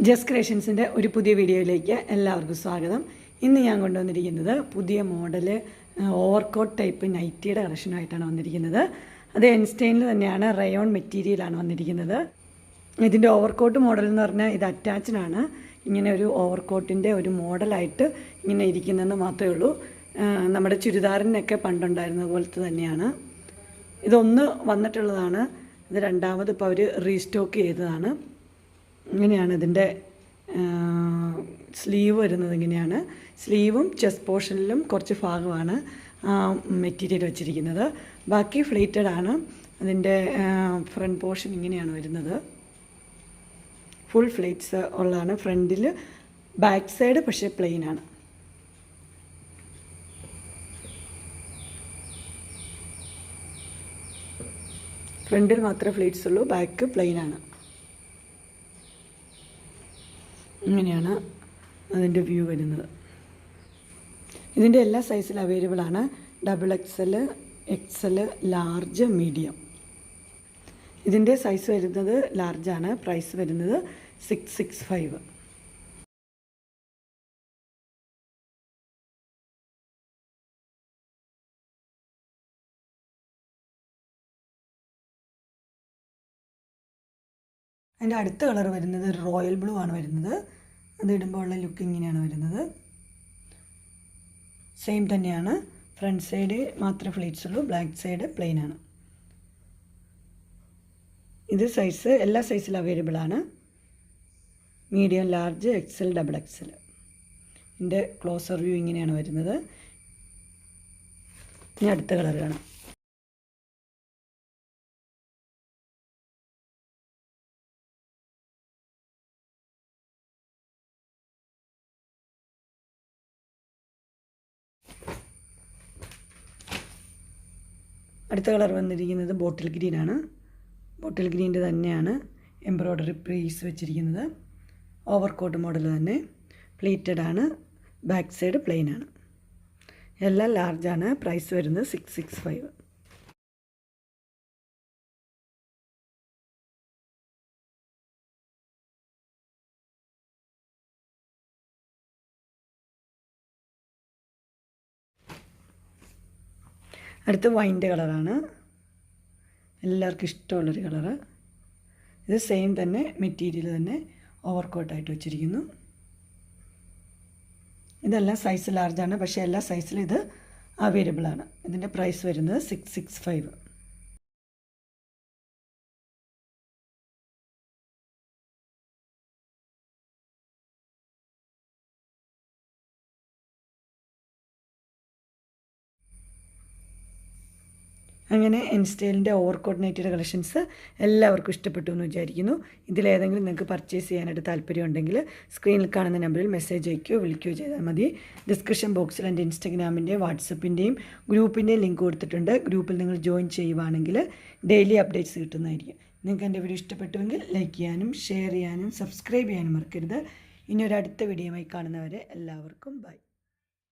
Just ക്രിയേഷൻസിൻ്റെ ഒരു പുതിയ വീഡിയോയിലേക്ക് എല്ലാവർക്കും സ്വാഗതം. ഇന്ന് ഞാൻ കൊണ്ടുവന്നിരിക്കുന്നത് പുതിയ മോഡൽ ഓവർകോട്ട് ടൈപ്പ് നൈറ്റിയുടെ കളക്ഷനുമായിട്ടാണ് വന്നിരിക്കുന്നത്. അത് എൻസ്റ്റൈനിൽ തന്നെയാണ്, റയോൺ മെറ്റീരിയലാണ് വന്നിരിക്കുന്നത്. ഇതിൻ്റെ ഓവർകോട്ട് മോഡൽ എന്ന് പറഞ്ഞാൽ ഇത് അറ്റാച്ച്ഡാണ്. ഇങ്ങനെ ഒരു ഓവർകോട്ടിൻ്റെ ഒരു മോഡലായിട്ട് ഇങ്ങനെ ഇരിക്കുന്നതെന്ന് മാത്രമേ ഉള്ളൂ. നമ്മുടെ ചുരിദാറിനൊക്കെ പണ്ടുണ്ടായിരുന്നത് പോലത്തെ തന്നെയാണ്. ഇതൊന്ന് വന്നിട്ടുള്ളതാണ്. ഇത് രണ്ടാമത് ഇപ്പോൾ അവർ റീസ്റ്റോക്ക് ചെയ്തതാണ്. ഇങ്ങനെയാണ് ഇതിൻ്റെ സ്ലീവ് വരുന്നത്. ഇങ്ങനെയാണ് സ്ലീവും ചെസ്റ്റ് പോർഷനിലും കുറച്ച് ഭാഗമാണ് മെറ്റീരിയൽ വെച്ചിരിക്കുന്നത്. ബാക്കി ഫ്ലീറ്റഡ് ആണ്. അതിൻ്റെ ഫ്രണ്ട് പോർഷൻ ഇങ്ങനെയാണ് വരുന്നത്. ഫുൾ ഫ്ലീറ്റ്സ് ഉള്ളതാണ്. ഫ്രണ്ടിൽ ബാക്ക് സൈഡ് പക്ഷേ പ്ലെയിൻ ആണ്. ഫ്രണ്ടിൽ മാത്രമേ ഫ്ലീറ്റ്സ് ഉള്ളൂ, ബാക്ക് പ്ലെയിൻ ആണ്. ഇങ്ങനെയാണ് അതിൻ്റെ വ്യൂ വരുന്നത്. ഇതിൻ്റെ എല്ലാ സൈസിലും അവൈലബിൾ ആണ്. XXL, XL, large, medium. ഇതിൻ്റെ സൈസ് വരുന്നത് ലാർജാണ്. പ്രൈസ് വരുന്നത് 665. അതിൻ്റെ അടുത്ത കളർ വരുന്നത് റോയൽ ബ്ലൂ ആണ് വരുന്നത്. അത് ഇടുമ്പോൾ ഉള്ള ലുക്ക് ഇങ്ങനെയാണ് വരുന്നത്. സെയിം തന്നെയാണ്. ഫ്രണ്ട് സൈഡ് മാത്രമേ ഫ്ലീറ്റ്സ് ഉള്ളൂ, ബാക്ക് സൈഡ് പ്ലെയിൻ ആണ്. ഇത് സൈസ് എല്ലാ സൈസിലും അവൈലബിൾ ആണ്. Medium, large, XL, XXL. ഇതിൻ്റെ ക്ലോസർ വ്യൂ ഇങ്ങനെയാണ് വരുന്നത്. ഇനി അടുത്ത കളർ കാണാം. അടുത്ത കളർ വന്നിരിക്കുന്നത് ബോട്ടിൽ ഗ്രീൻ ആണ്. ബോട്ടിൽ ഗ്രീൻ്റെ തന്നെയാണ് എംബ്രോയ്ഡറി പീസ് വെച്ചിരിക്കുന്നത്. ഓവർകോട്ട് മോഡൽ തന്നെ. പ്ലീറ്റഡ് ആണ്. ബാക്ക് സൈഡ് പ്ലെയിൻ ആണ്. എല്ലാം ലാർജാണ്. പ്രൈസ് വരുന്നത് 665. അടുത്ത വൈൻ്റെ കളറാണ്. എല്ലാവർക്കും ഇഷ്ടമുള്ളൊരു കളറ്. ഇത് സെയിം തന്നെ മെറ്റീരിയൽ തന്നെ ഓവർകോട്ടായിട്ട് വെച്ചിരിക്കുന്നു. ഇതെല്ലാം സൈസ് ലാർജാണ്, പക്ഷേ എല്ലാ സൈസിലും ഇത് അവൈലബിൾ ആണ്. ഇതിൻ്റെ പ്രൈസ് വരുന്നത് 665. അങ്ങനെ എൻസ്റ്റൈലിൻ്റെ ഓവർകോട്ട് നൈറ്റിയുടെ കളക്ഷൻസ് എല്ലാവർക്കും ഇഷ്ടപ്പെട്ടു എന്ന് വിചാരിക്കുന്നു. ഇതിലേതെങ്കിലും നിങ്ങൾക്ക് പർച്ചേസ് ചെയ്യാനായിട്ട് താല്പര്യമുണ്ടെങ്കിൽ സ്ക്രീനിൽ കാണുന്ന നമ്പറിൽ മെസ്സേജ് അയക്കുകയോ വിളിക്കുകയോ ചെയ്താൽ മതി. ഡിസ്ക്രിപ്ഷൻ ബോക്സിൽ എൻ്റെ ഇൻസ്റ്റഗ്രാമിൻ്റെയും വാട്സപ്പിൻ്റെയും ഗ്രൂപ്പിൻ്റെയും ലിങ്ക് കൊടുത്തിട്ടുണ്ട്. ഗ്രൂപ്പിൽ നിങ്ങൾ ജോയിൻ ചെയ്യുവാണെങ്കിൽ ഡെയിലി അപ്ഡേറ്റ്സ് കിട്ടുന്നതായിരിക്കും. നിങ്ങൾക്ക് എൻ്റെ വീഡിയോ ഇഷ്ടപ്പെട്ടുവെങ്കിൽ ലൈക്ക് ചെയ്യാനും ഷെയർ ചെയ്യാനും സബ്സ്ക്രൈബ് ചെയ്യാനും മറക്കരുത്. ഇനി ഒരു അടുത്ത വീഡിയോയുമായി കാണുന്നവരെ എല്ലാവർക്കും ബൈ.